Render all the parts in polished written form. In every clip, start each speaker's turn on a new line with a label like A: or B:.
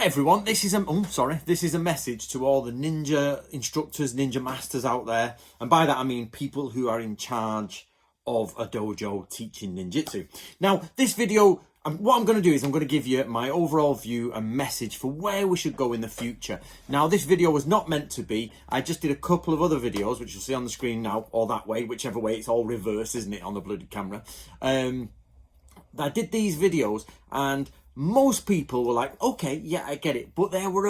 A: everyone, this is a message to all the ninja instructors, ninja masters out there. And by that, I mean people who are in charge of a dojo teaching ninjutsu. Now, this video, what I'm going to do is I'm going to give you my overall view and message for where we should go in the future. Now, this video was not meant to be. I just did a couple of other videos, which you'll see on the screen now, or that way, whichever way. It's all reverse, isn't it, on the bloody camera. I did these videos and most people were like, okay, yeah, I get it. But there were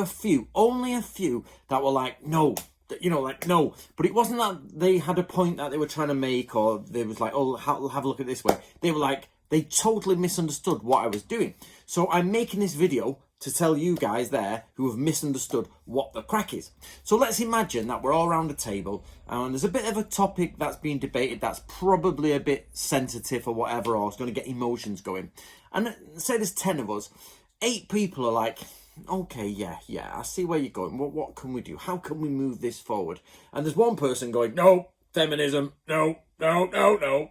A: only a few that were like, no, no. But it wasn't that they had a point that they were trying to make, or they was like, oh, have a look at it this way. They were like, they totally misunderstood what I was doing. So I'm making this video to tell you guys there who have misunderstood what the crack is. So let's imagine that we're all around a table and there's a bit of a topic that's being debated that's probably a bit sensitive or whatever, or it's going to get emotions going. And say there's 10 of us, 8 people are like, okay, yeah, I see where you're going. What can we do? How can we move this forward? And there's one person going, no, feminism, no,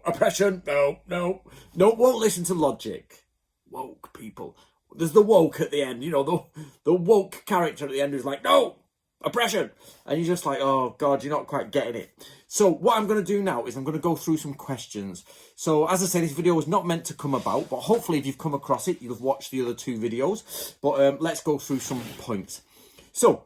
A: oppression, no, won't listen to logic. Woke people. There's the woke at the end, the woke character at the end who's like, no, oppression. And you're just like, oh God, you're not quite getting it. So what I'm going to do now is I'm going to go through some questions. So as I said, this video was not meant to come about, but hopefully if you've come across it, you'll have watched the other 2 videos. But let's go through some points. So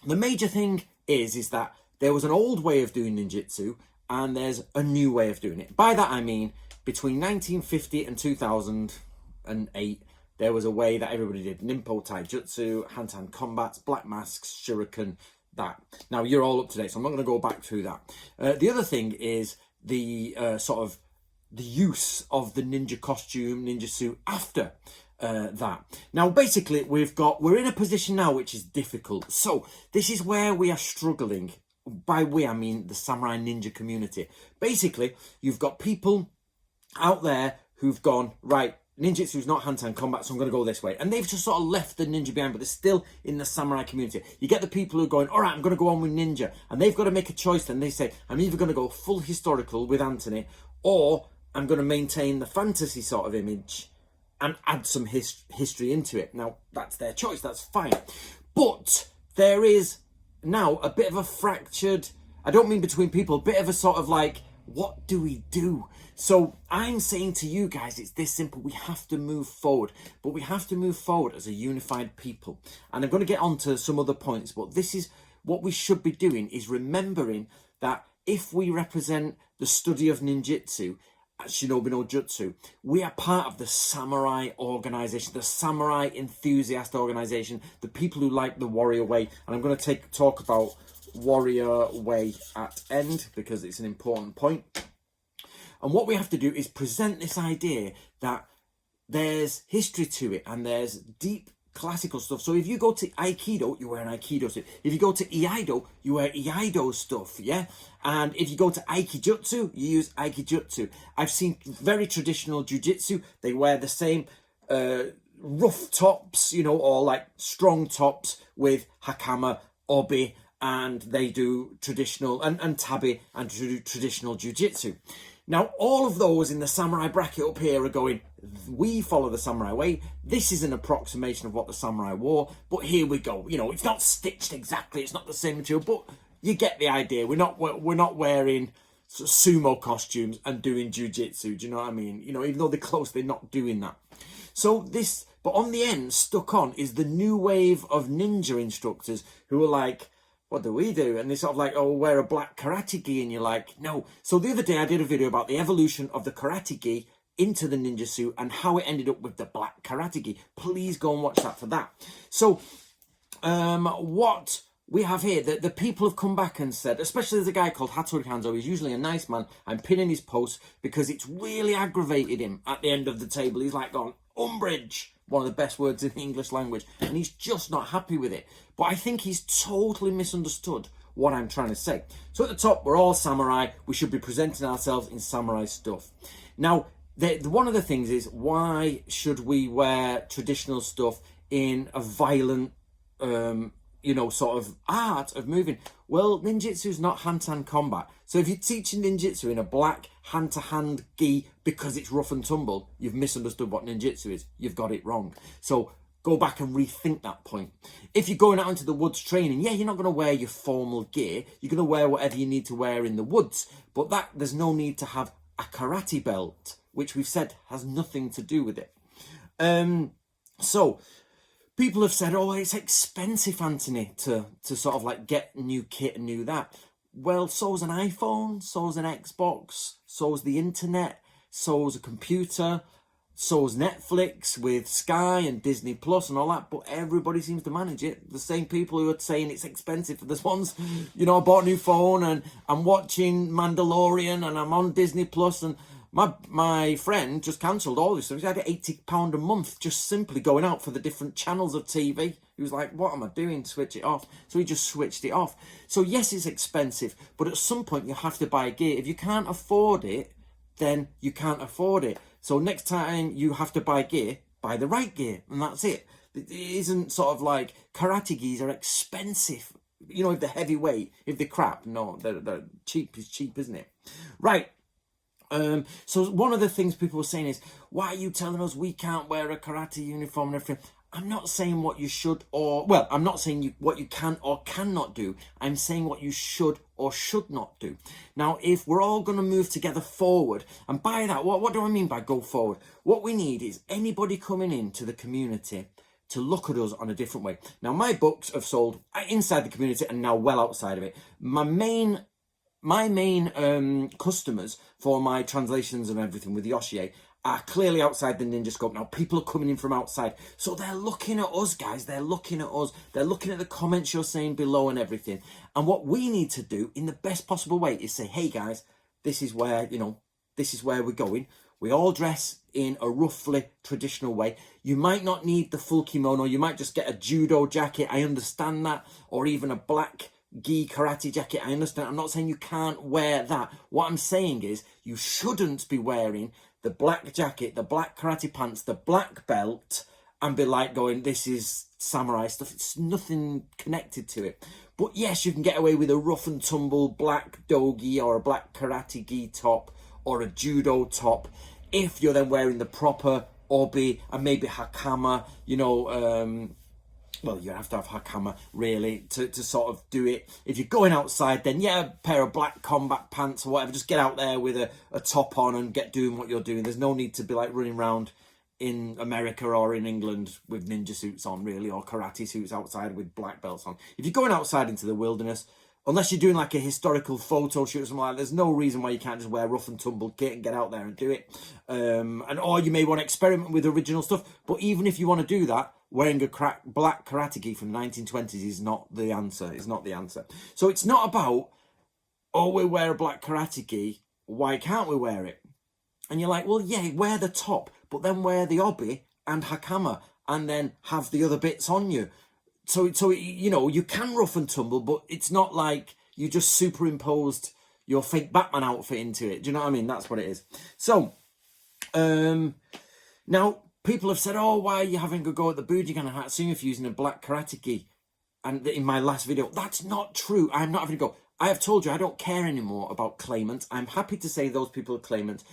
A: the major thing is that there was an old way of doing ninjutsu and there's a new way of doing it. By that I mean between 1950 and 2008, there was a way that everybody did Ninpo Taijutsu, hand-to-hand combats, black masks, shuriken, that. Now, you're all up to date, so I'm not going to go back through that. The other thing is the the use of the ninja costume, ninja suit after that. Now, basically, we're in a position now which is difficult. So this is where we are struggling. By we, I mean the samurai ninja community. Basically, you've got people out there who've gone, right, ninjutsu is not hand-to-hand combat, so I'm going to go this way. And they've just sort of left the ninja behind, but they're still in the samurai community. You get the people who are going, all right, I'm going to go on with ninja. And they've got to make a choice then. They say, I'm either going to go full historical with Anthony, or I'm going to maintain the fantasy sort of image and add some history into it. Now, that's their choice. That's fine. But there is now a bit of a fractured, I don't mean between people, a bit of a sort of like, what do we do? So I'm saying to you guys, it's this simple. We have to move forward, but we have to move forward as a unified people. And I'm going to get on to some other points, but this is what we should be doing, is remembering that if we represent the study of ninjutsu, Shinobi no Jutsu, we are part of the samurai organization, the samurai enthusiast organization, the people who like the warrior way. And I'm going to talk about warrior way at end because it's an important point. And what we have to do is present this idea that there's history to it and there's deep classical stuff. So if you go to Aikido, you wear an Aikido suit. If you go to Iaido, you wear Iaido stuff, yeah? And if you go to Aikijutsu, you use Aikijutsu. I've seen very traditional jujitsu. They wear the same rough tops, or like strong tops with hakama, obi, and they do traditional, and tabi, and do traditional jujitsu. Now, all of those in the samurai bracket up here are going, we follow the samurai way. This is an approximation of what the samurai wore, but here we go. It's not stitched exactly. It's not the same material, but you get the idea. We're not wearing sort of sumo costumes and doing jujitsu. Do you know what I mean? Even though they're close, they're not doing that. So but on the end, stuck on, is the new wave of ninja instructors who are like, what do we do? And they sort of like, oh, wear a black karate gi. And you're like, no. So the other day I did a video about the evolution of the karate gi into the ninja suit and how it ended up with the black karate gi. Please go and watch that for that. So what we have here, the people have come back and said, especially there's a guy called Hattori Hanzo, he's usually a nice man. I'm pinning his post because it's really aggravated him at the end of the table. He's like gone, umbrage, one of the best words in the English language, and he's just not happy with it. But I think he's totally misunderstood what I'm trying to say. So at the top, we're all samurai. We should be presenting ourselves in samurai stuff. Now, one of the things is, why should we wear traditional stuff in a violent, sort of art of moving? Well, ninjutsu is not hand-to-hand combat. So if you're teaching ninjutsu in a black hand-to-hand gi because it's rough and tumble, you've misunderstood what ninjutsu is. You've got it wrong. So go back and rethink that point. If you're going out into the woods training, yeah, you're not going to wear your formal gear. You're going to wear whatever you need to wear in the woods. But there's no need to have a karate belt, which we've said has nothing to do with it. So people have said, oh, it's expensive, Anthony, to sort of like get new kit and new that. Well, so's an iPhone, so's an Xbox, so's the internet, so's a computer, so's Netflix with Sky and Disney Plus and all that, but everybody seems to manage it. The same people who are saying it's expensive. There's ones, you know, I bought a new phone and I'm watching Mandalorian and I'm on Disney Plus, and my friend just cancelled all this stuff. He had £80 a month just simply going out for the different channels of TV. He was like, what am I doing? Switch it off. So he just switched it off. So yes, it's expensive, but at some point you have to buy gear. If you can't afford it, then you can't afford it. So next time you have to buy gear, buy the right gear, and that's it. It isn't sort of like karate gis are expensive. You know, if they're heavyweight, if they're crap, no, they're cheap. It's cheap, isn't it? Right. So one of the things people were saying is, why are you telling us we can't wear a karate uniform and everything? I'm not saying what you should I'm not saying what you can or cannot do. I'm saying what you should or should not do. Now, if we're all going to move together forward, and by that, what do I mean by go forward? What we need is anybody coming into the community to look at us on a different way. Now, my books have sold inside the community and now well outside of it. My main customers for my translations and everything with Yoshie are clearly outside the Ninja Scope. Now, people are coming in from outside. So they're looking at us, guys. They're looking at us. They're looking at the comments you're saying below and everything. And what we need to do in the best possible way is say, hey, guys, this is where, this is where we're going. We all dress in a roughly traditional way. You might not need the full kimono. You might just get a judo jacket. I understand that. Or even a black gi karate jacket. I understand. I'm not saying you can't wear that. What I'm saying is you shouldn't be wearing the black jacket, the black karate pants, the black belt, and be like going, this is samurai stuff. It's nothing connected to it. But yes, you can get away with a rough and tumble black dogi or a black karate gi top or a judo top if you're then wearing the proper obi and maybe hakama, well, you have to have hakama, really, to sort of do it. If you're going outside, then yeah, a pair of black combat pants or whatever. Just get out there with a top on and get doing what you're doing. There's no need to be like running around in America or in England with ninja suits on, really, or karate suits outside with black belts on. If you're going outside into the wilderness, unless you're doing like a historical photo shoot or something like that, there's no reason why you can't just wear rough and tumble kit and get out there and do it. Or you may want to experiment with original stuff. But even if you want to do that, wearing a black karate gi from the 1920s is not the answer. It's not the answer. So it's not about, oh, we wear a black karate gi, why can't we wear it? And you're like, well, yeah, wear the top, but then wear the obi and hakama, and then have the other bits on you. So you can rough and tumble, but it's not like you just superimposed your fake Batman outfit into it. Do you know what I mean? That's what it is. So, now people have said, oh, why are you having a go at the Bujinkan Hatsumi for using a black karate gi? And in my last video, that's not true. I'm not having a go. I have told you I don't care anymore about claimants. I'm happy to say those people are claimants.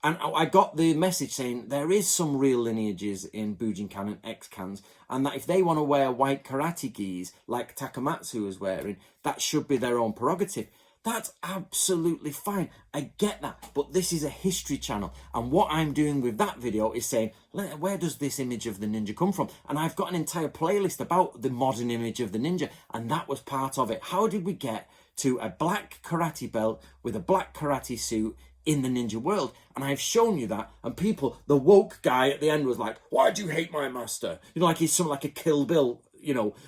A: And I got the message saying there is some real lineages in Bujinkan and X-Cans, and that if they want to wear white karate gis like Takamatsu is wearing, that should be their own prerogative. That's absolutely fine. I get that. But this is a history channel. And what I'm doing with that video is saying, where does this image of the ninja come from? And I've got an entire playlist about the modern image of the ninja. And that was part of it. How did we get to a black karate belt with a black karate suit in the ninja world? And I've shown you that. And people, the woke guy at the end was like, why do you hate my master? like he's something like a Kill Bill,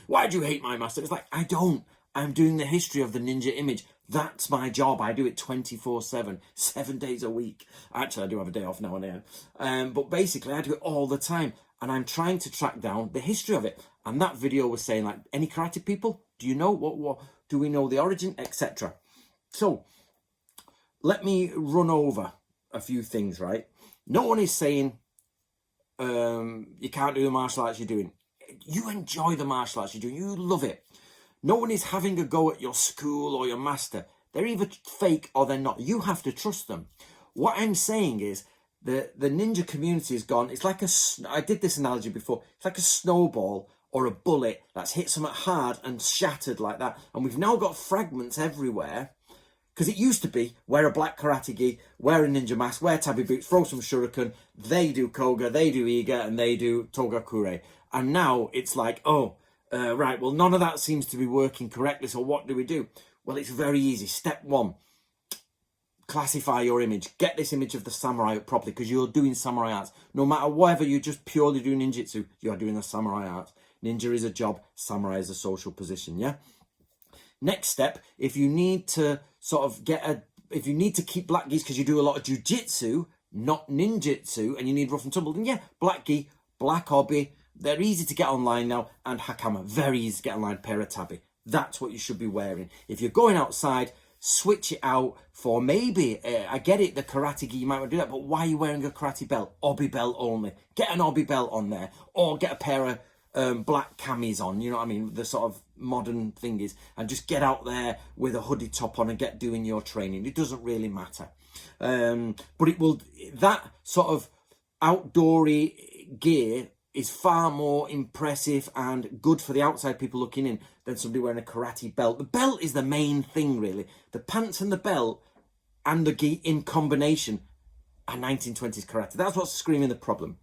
A: why do you hate my master? It's like, I don't. I'm doing the history of the ninja image. That's my job. I do it 24/7, 7 days a week. Actually, I do have a day off now and then. But basically, I do it all the time. And I'm trying to track down the history of it. And that video was saying, like, any karate people? Do you know? What do we know the origin? Etc. So, let me run over a few things, right? No one is saying you can't do the martial arts you're doing. You enjoy the martial arts you're doing. You love it. No one is having a go at your school or your master. They're either fake or they're not. You have to trust them. What I'm saying is, the ninja community has gone, it's like I did this analogy before, it's like a snowball or a bullet that's hit something hard and shattered like that. And we've now got fragments everywhere. Because it used to be, wear a black karate gi, wear a ninja mask, wear tabi boots, throw some shuriken, they do koga, they do iga, and they do togakure. And now it's like, right, well, none of that seems to be working correctly, so what do we do? Well, it's very easy. Step one, classify your image. Get this image of the samurai up properly, because you're doing samurai arts. No matter whatever you're just purely doing ninjutsu, you're doing the samurai art. Ninja is a job, samurai is a social position, yeah? Next step, if you need to sort of if you need to keep black gis because you do a lot of jujitsu, not ninjutsu, and you need rough and tumble, then yeah, black gi, black obi, they're easy to get online now, and hakama, very easy to get online, pair of tabi. That's what you should be wearing. If you're going outside, switch it out for maybe, I get it, the karate gi, you might want to do that, but why are you wearing a karate belt? Obi belt only. Get an obi belt on there, or get a pair of black camis on, you know what I mean, the sort of modern thing is, and just get out there with a hoodie top on and get doing your training. It doesn't really matter, but it will, that sort of outdoory gear is far more impressive and good for the outside people looking in than somebody wearing a karate belt. The belt is the main thing, really. The pants and the belt and the gi in combination are 1920s karate. That's what's screaming the problem.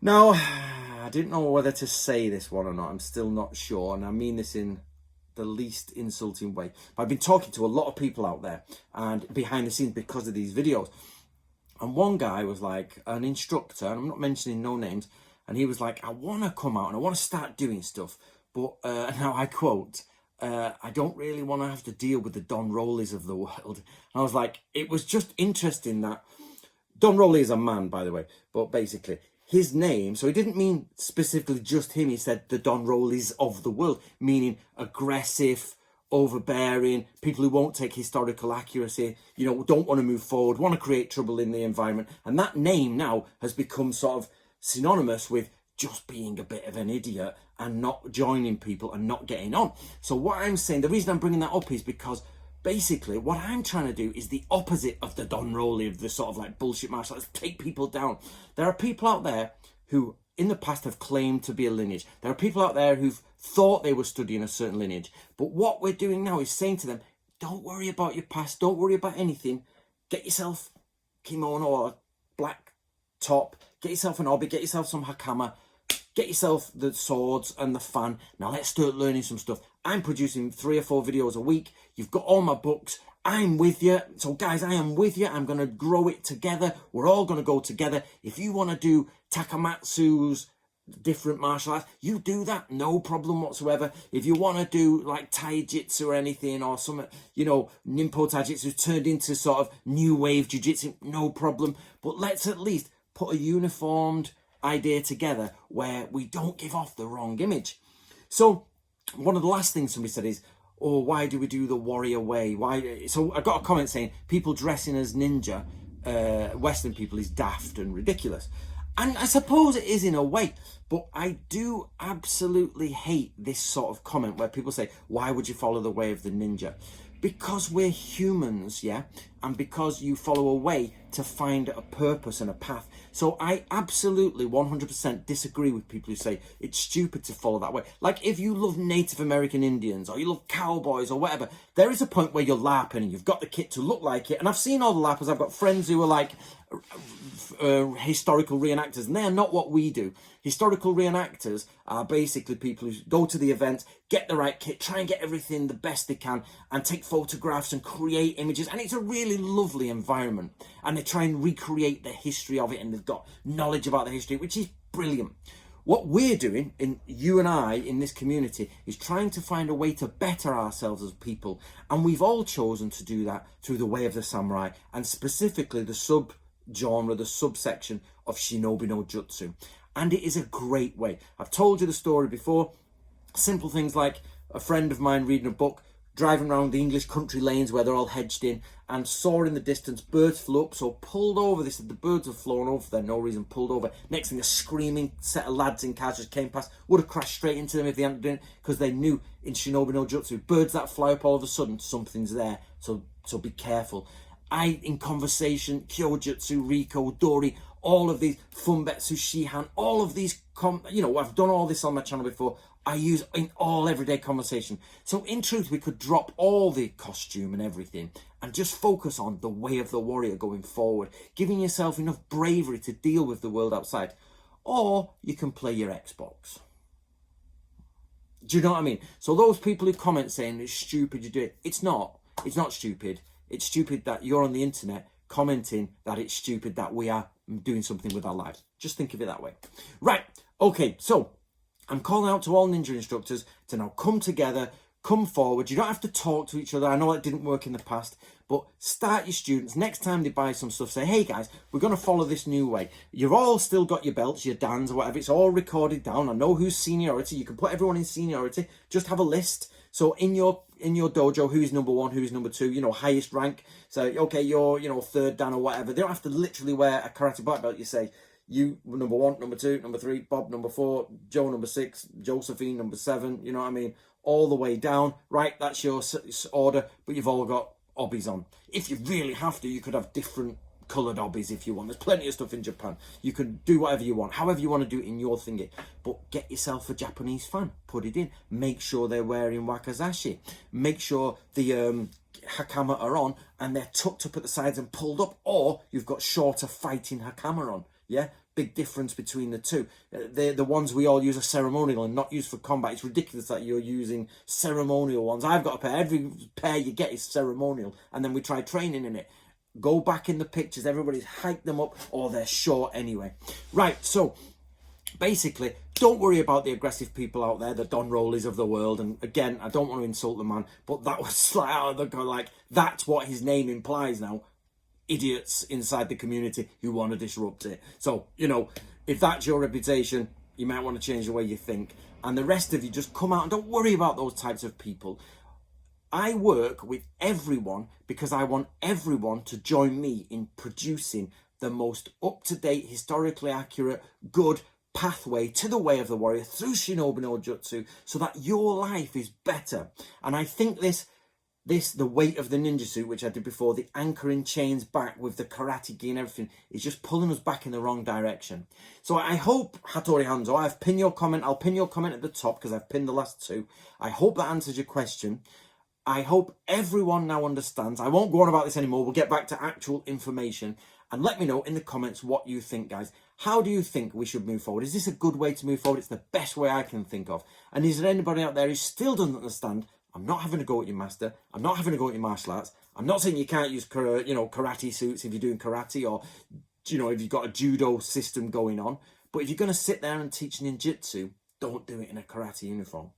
A: Now, I didn't know whether to say this one or not. I'm still not sure, and I mean this in the least insulting way. But I've been talking to a lot of people out there and behind the scenes because of these videos. And one guy was like an instructor, and I'm not mentioning no names, and he was like, I want to come out and I want to start doing stuff. But now I quote, I don't really want to have to deal with the Don Rowleys of the world. And I was like, it was just interesting that Don Rowley is a man, by the way, but basically his name, so he didn't mean specifically just him, he said the Don Rowleys of the world, meaning aggressive, overbearing, people who won't take historical accuracy, you know, don't want to move forward, want to create trouble in the environment. And that name now has become sort of synonymous with just being a bit of an idiot and not joining people and not getting on. So what I'm saying, the reason I'm bringing that up is because basically what I'm trying to do is the opposite of the Don Rowley, of the sort of like bullshit martial arts, take people down. There are people out there who in the past have claimed to be a lineage. There are people out there who've thought they were studying a certain lineage. But what we're doing now is saying to them, don't worry about your past, don't worry about anything. Get yourself kimono or black top, get yourself an obi, get yourself some hakama, get yourself the swords and the fan. Now let's start learning some stuff. I'm producing 3 or 4 videos a week. You've got all my books. I'm with you. So guys, I am with you. I'm going to grow it together. We're all going to go together. If you want to do Takamatsu's different martial arts, you do that, no problem whatsoever. If you want to do like taijitsu or anything, or some, you know, Ninpo taijitsu turned into sort of new wave jiu-jitsu, no problem. But let's at least put a uniformed idea together where we don't give off the wrong image. So one of the last things somebody said is, oh, why do we do the warrior way? Why? So I got a comment saying people dressing as ninja, Western people, is daft and ridiculous. And I suppose it is in a way, but I do absolutely hate this sort of comment where people say, why would you follow the way of the ninja? Because we're humans, yeah? And because you follow a way to find a purpose and a path. So I absolutely 100% disagree with people who say it's stupid to follow that way. Like if you love Native American Indians or you love cowboys or whatever, there is a point where you're LARPing and you've got the kit to look like it. And I've seen all the LARPers. I've got friends who are like historical reenactors, and they're not what we do. Historical reenactors are basically people who go to the event, get the right kit, try and get everything the best they can, and take photographs and create images, and it's a really lovely environment, and they try and recreate the history of it, and they've got knowledge about the history, which is brilliant. What we're doing, in you and I, in this community, is trying to find a way to better ourselves as people, and we've all chosen to do that through the way of the samurai, and specifically the sub-genre, the subsection of Shinobi no Jutsu. And it is a great way. I've told you the story before. Simple things like a friend of mine reading a book, driving around the English country lanes where they're all hedged in, and saw in the distance birds flew up, so pulled over. They said the birds have flown over for there, no reason, pulled over. Next thing, a screaming set of lads in cars just came past, would have crashed straight into them if they hadn't done it, because they knew in Shinobi no Jutsu, birds that fly up all of a sudden, something's there, so be careful. in conversation, Kyojutsu, Riko, Dori, all of these, Fumbetsu, Shihan, all of these, I've done all this on my channel before. I use in all everyday conversation. So in truth, we could drop all the costume and everything and just focus on the way of the warrior going forward, giving yourself enough bravery to deal with the world outside. Or you can play your Xbox. Do you know what I mean? So those people who comment saying it's stupid you do it, it's not. It's not stupid. It's stupid that you're on the internet commenting that it's stupid that we are doing something with our lives. Just think of it that way. Right. Okay. So I'm calling out to all ninja instructors to now come together, come forward. You don't have to talk to each other. I know that didn't work in the past, but start your students. Next time they buy some stuff, say, hey guys, we're going to follow this new way. You've all still got your belts, your dans or whatever. It's all recorded down. I know who's seniority. You can put everyone in seniority. Just have a list. So in your dojo, who's number one, who's number two, highest rank. So, okay, you're, third dan or whatever. They don't have to literally wear a karate black belt. You say, you number one, number two, number three, Bob number four, Joe number six, Josephine number seven, you know what I mean? All the way down, right? That's your order, but you've all got obbies on. If you really have to, you could have different coloured obbies if you want. There's plenty of stuff in Japan. You can do whatever you want, however you want to do it in your thingy. But get yourself a Japanese fan, put it in. Make sure they're wearing wakizashi. Make sure the hakama are on and they're tucked up at the sides and pulled up, or you've got shorter fighting hakama on. Yeah, big difference between the two. The ones we all use are ceremonial and not used for combat. It's ridiculous that you're using ceremonial ones. I've got a pair. Every pair you get is ceremonial, and then we try training in it. Go back in the pictures. Everybody's hiked them up, or they're short anyway. Right, so basically, don't worry about the aggressive people out there, the Don Rollies of the world. And again, I don't want to insult the man, but that was like that's what his name implies now. Idiots inside the community who want to disrupt it. So, if that's your reputation, you might want to change the way you think. And the rest of you, just come out and don't worry about those types of people. I work with everyone because I want everyone to join me in producing the most up-to-date, historically accurate, good pathway to the way of the warrior through Shinobi no Jutsu, so that your life is better. And I think the weight of the ninja suit, which I did before, the anchoring chains back with the karate gi and everything, is just pulling us back in the wrong direction. So I hope, Hattori Hanzo, I've pinned your comment. I'll pin your comment at the top because I've pinned the last two. I hope that answers your question. I hope everyone now understands. I won't go on about this anymore. We'll get back to actual information. And let me know in the comments what you think, guys. How do you think we should move forward? Is this a good way to move forward? It's the best way I can think of. And is there anybody out there who still doesn't understand? I'm not having a go at your master. I'm not having a go at your martial arts. I'm not saying you can't use, karate suits if you're doing karate, or, if you've got a judo system going on. But if you're going to sit there and teach ninjutsu, don't do it in a karate uniform.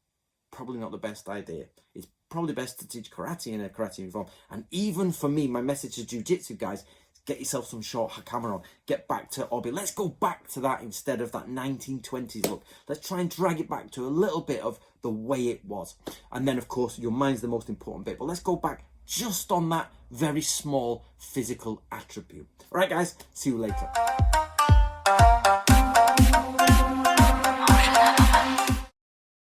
A: Probably not the best idea. It's probably best to teach karate in a karate uniform. And even for me, my message to jiu-jitsu guys, get yourself some short hakama on. Get back to obi. Let's go back to that instead of that 1920s look. Let's try and drag it back to a little bit of the way it was. And then, of course, your mind's the most important bit. But let's go back just on that very small physical attribute. All right, guys. See you later.